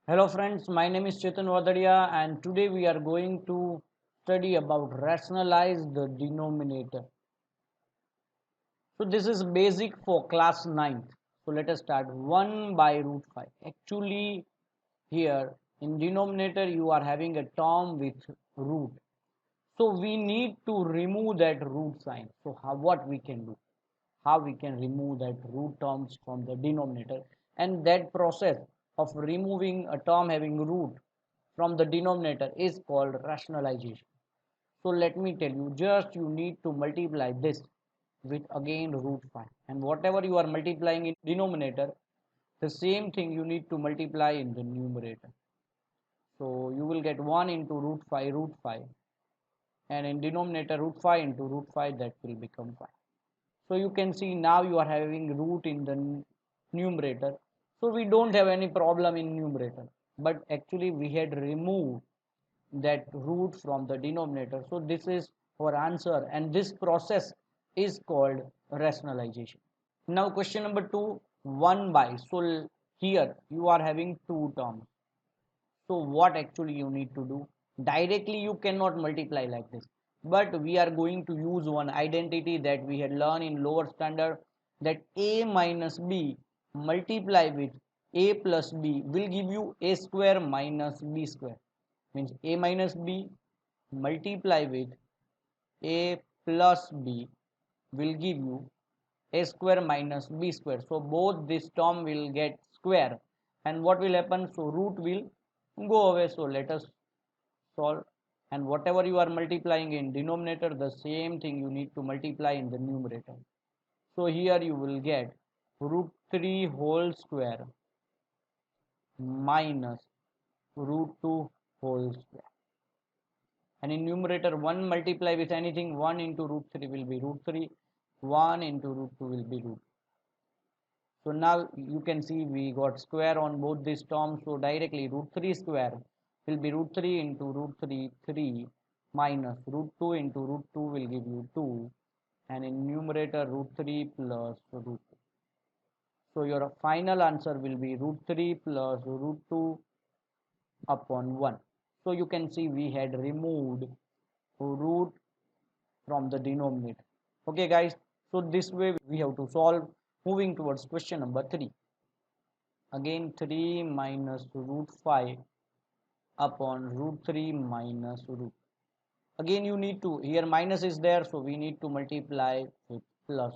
Hello friends, my name is Chetan Vadadia and today we are going to study about rationalize the denominator. So this is basic for class 9th. So let us start 1 by root 5. Actually here in denominator you are having a term with root. So we need to remove that root sign. So what we can do? How we can remove that root terms from the denominator, and that process of removing a term having root from the denominator is called rationalization. So let me tell you, just you need to multiply this with again root 5, and whatever you are multiplying in denominator, the same thing you need to multiply in the numerator. So you will get 1 into root 5, and in denominator root 5 into root 5, that will become 5. So you can see now you are having root in the numerator. So we don't have any problem in numerator, but actually we had removed that root from the denominator. So this is our answer, and this process is called rationalization. Now question number 2, 1 by. So here you are having two terms. So what actually you need to do? Directly you cannot multiply like this, but we are going to use one identity that we had learned in lower standard, that a minus b multiply with a plus b will give you a square minus b square. Means a minus b multiply with a plus b will give you a square minus b square. So both this term will get square, and what will happen? So root will go away. So let us solve, and whatever you are multiplying in denominator, the same thing you need to multiply in the numerator. So here you will get root 3 whole square minus root 2 whole square, and in numerator 1 multiply with anything, 1 into root 3 will be root 3, 1 into root 2 will be root. So now you can see we got square on both these terms. So directly root 3 square will be root 3 into root 3, 3 minus root 2 into root 2 will give you 2, and in numerator root 3 plus root 2. So your final answer will be root 3 plus root 2 upon 1. So you can see we had removed root from the denominator. Okay guys, so this way we have to solve. Moving towards question number 3. Again 3 minus root 5 upon root 3 minus root. Again you need to, here minus is there, so we need to multiply with plus.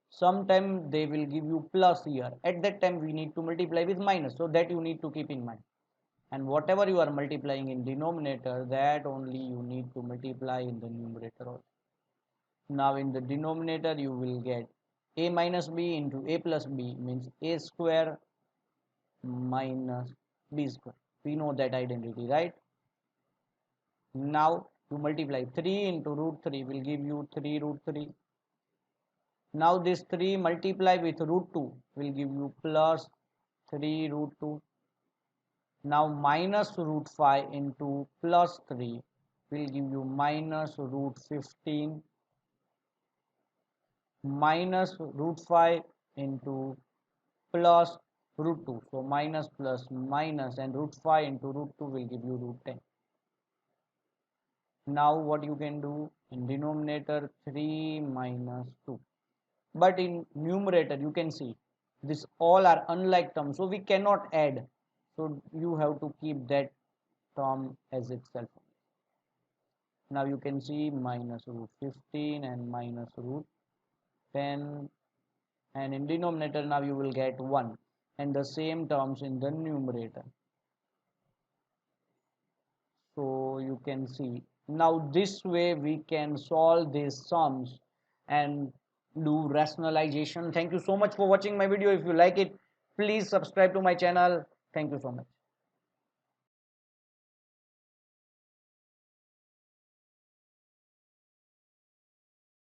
Sometime they will give you plus here, at that time we need to multiply with minus, so that you need to keep in mind. And whatever you are multiplying in denominator, that only you need to multiply in the numerator also. Now in the denominator you will get a minus b into a plus b, means a square minus b square. We know that identity, right? Now you multiply 3 into root 3 will give you 3 root 3. Now this 3 multiply with root 2 will give you plus 3 root 2. Now minus root 5 into plus 3 will give you minus root 15, minus root 5 into plus root 2. So minus plus minus, and root 5 into root 2 will give you root 10. Now what you can do, in denominator 3 minus 2, but in numerator you can see this all are unlike terms, so we cannot add, so you have to keep that term as itself. Now you can see minus root 15 and minus root 10, and in denominator now you will get 1, and the same terms in the numerator. So you can see now this way we can solve these sums and do rationalization. Thank you so much for watching my video. If you like it, please subscribe to my channel. Thank you so much.